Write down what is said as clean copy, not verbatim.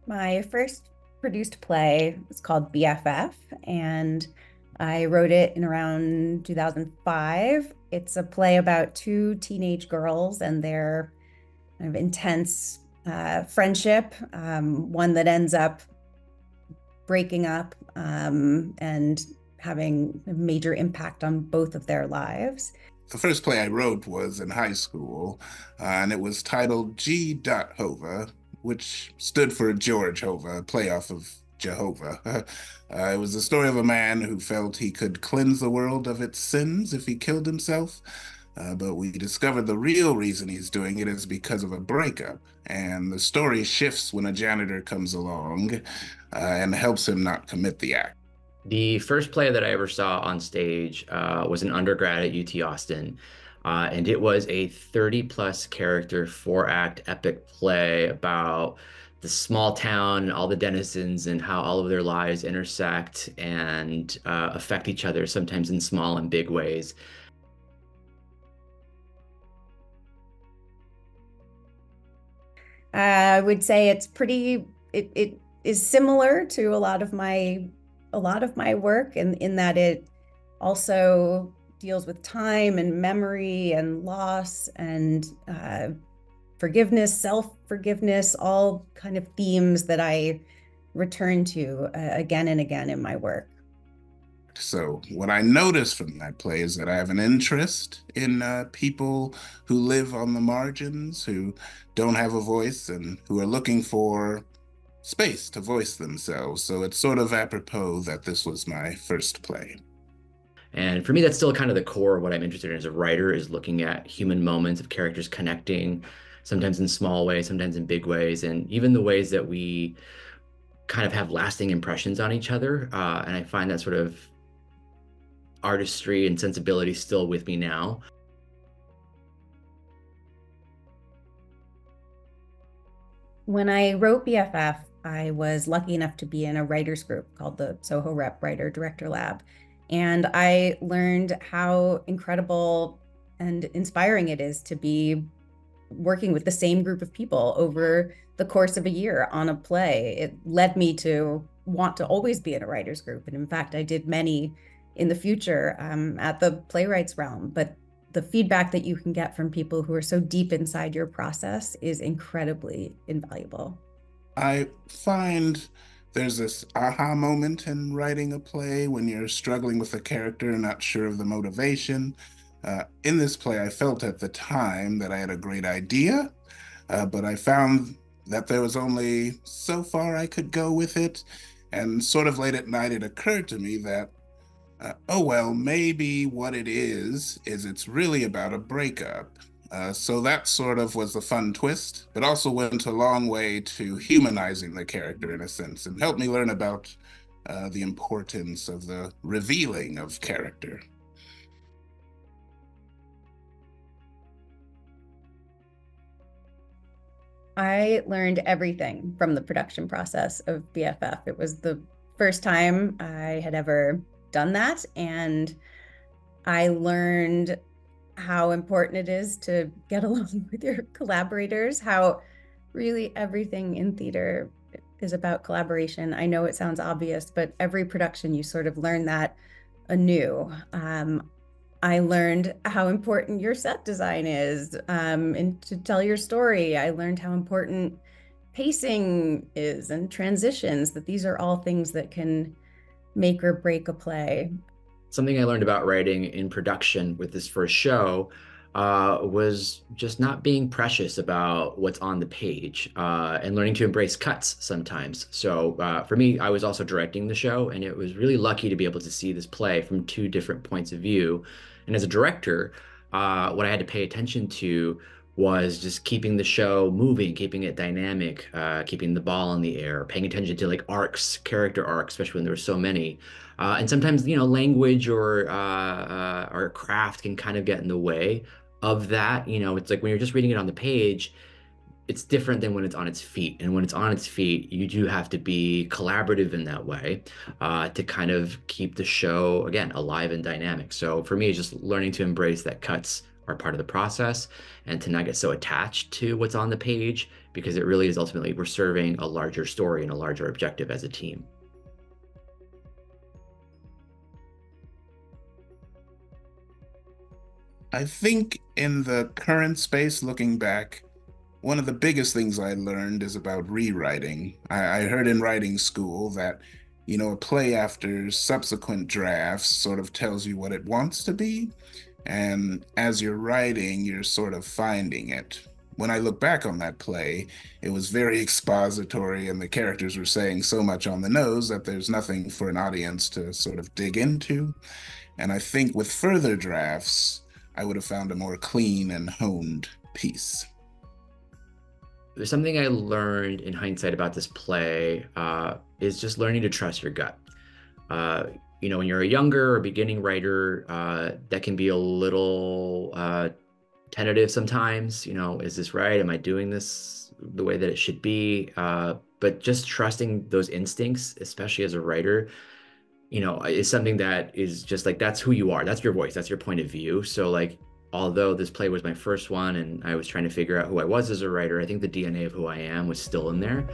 My first produced play was called BFF, and I wrote it in around 2005. It's a play about two teenage girls and their kind of intense friendship, one that ends up breaking up and having a major impact on both of their lives. The first play I wrote was in high school, and it was titled G. Hova, which stood for George Hova, a play off of Jehovah. It was the story of a man who felt he could cleanse the world of its sins if he killed himself. But we discovered the real reason he's doing it is because of a breakup. And the story shifts when a janitor comes along and helps him not commit the act. The first play that I ever saw on stage was an undergrad at UT Austin. And it was a 30-plus character, 4-act epic play about the small town and all the denizens and how all of their lives intersect and affect each other, sometimes in small and big ways. I would say it is similar to a lot of my work in that it also deals with time and memory and loss and forgiveness, self-forgiveness, all kind of themes that I return to again and again in my work. So what I noticed from that play is that I have an interest in people who live on the margins, who don't have a voice, and who are looking for space to voice themselves. So it's sort of apropos that this was my first play. And for me, that's still kind of the core of what I'm interested in as a writer, is looking at human moments of characters connecting, sometimes in small ways, sometimes in big ways, and even the ways that we kind of have lasting impressions on each other. And I find that sort of artistry and sensibility still with me now. When I wrote BFF, I was lucky enough to be in a writers group called the Soho Rep Writer Director Lab. And I learned how incredible and inspiring it is to be working with the same group of people over the course of a year on a play. It led me to want to always be in a writers group. And in fact, I did many in the future at the Playwrights Realm. But the feedback that you can get from people who are so deep inside your process is incredibly invaluable. I find there's this aha moment in writing a play when you're struggling with a character and not sure of the motivation. In this play, I felt at the time that I had a great idea, but I found that there was only so far I could go with it. And sort of late at night, it occurred to me that oh, well, maybe what it is it's really about a breakup. So that sort of was the fun twist, but also went a long way to humanizing the character in a sense and helped me learn about the importance of the revealing of character. I learned everything from the production process of BFF. It was the first time I had ever done that, and I learned how important it is to get along with your collaborators, how really everything in theater is about collaboration. I know it sounds obvious, but every production you sort of learn that anew. I learned how important your set design is and to tell your story. I learned how important pacing is and transitions, that these are all things that can make or break a play. Something I learned about writing in production with this first show was just not being precious about what's on the page and learning to embrace cuts sometimes. So for me, I was also directing the show, and it was really lucky to be able to see this play from two different points of view. And as a director, what I had to pay attention to was just keeping the show moving, keeping it dynamic, keeping the ball in the air, paying attention to like arcs, character arcs, especially when there were so many. And sometimes, you know, language or craft can kind of get in the way of that. You know, it's like when you're just reading it on the page, it's different than when it's on its feet. And when it's on its feet, you do have to be collaborative in that way to kind of keep the show, again, alive and dynamic. So for me, it's just learning to embrace that cuts are part of the process, and to not get so attached to what's on the page, because it really is ultimately we're serving a larger story and a larger objective as a team. I think in the current space, looking back, one of the biggest things I learned is about rewriting. I heard in writing school that, a play after subsequent drafts sort of tells you what it wants to be. And as you're writing, you're sort of finding it. When I look back on that play, it was very expository and the characters were saying so much on the nose that there's nothing for an audience to sort of dig into. And I think with further drafts, I would have found a more clean and honed piece. There's something I learned in hindsight about this play is just learning to trust your gut. When you're a younger or beginning writer, that can be a little tentative sometimes. Is this right? Am I doing this the way that it should be? But just trusting those instincts, especially as a writer, is something that is just like, that's who you are. That's your voice. That's your point of view. So like, although this play was my first one and I was trying to figure out who I was as a writer, I think the DNA of who I am was still in there.